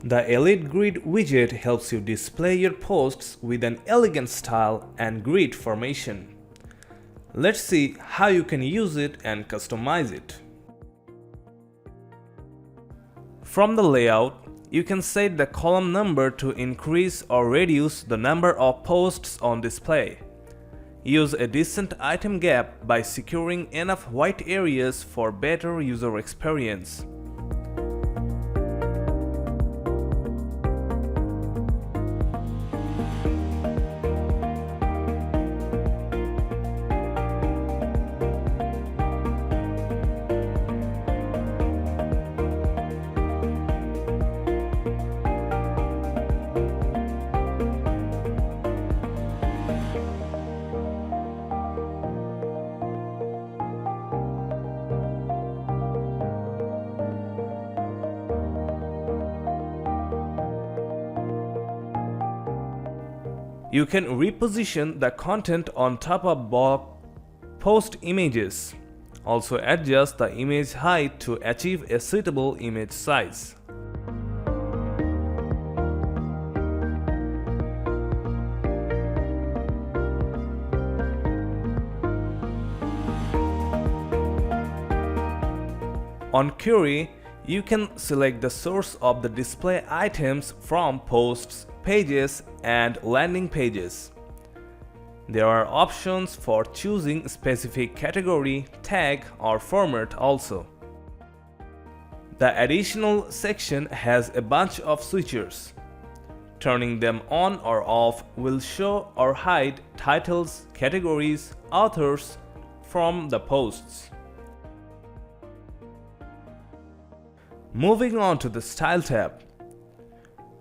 The Elite Grid widget helps you display your posts with an elegant style and grid formation. Let's see how you can use it and customize it. From the layout, you can set the column number to increase or reduce the number of posts on display. Use a decent item gap by securing enough white areas for better user experience. You can reposition the content on top of blog post images. Also adjust the image height to achieve a suitable image size. On query, you can select the source of the display items from posts, pages, and landing pages. There are options for choosing specific category, tag, or format also. The additional section has a bunch of switchers. Turning them on or off will show or hide titles, categories, authors from the posts. Moving on to the Style tab.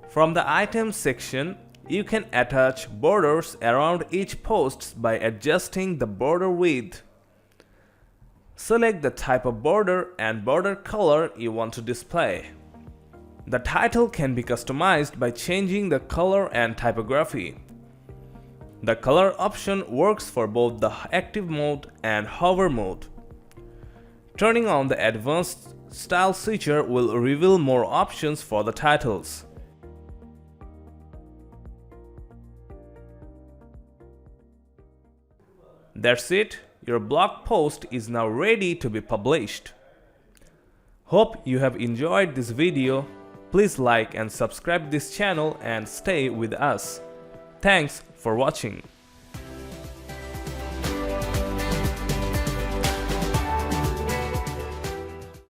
From the Items section, you can attach borders around each post by adjusting the border width. Select the type of border and border color you want to display. The title can be customized by changing the color and typography. The color option works for both the active mode and hover mode. Turning on the advanced style switcher will reveal more options for the titles. That's it, your blog post is now ready to be published. Hope you have enjoyed this video. Please like and subscribe this channel and stay with us. Thanks for watching.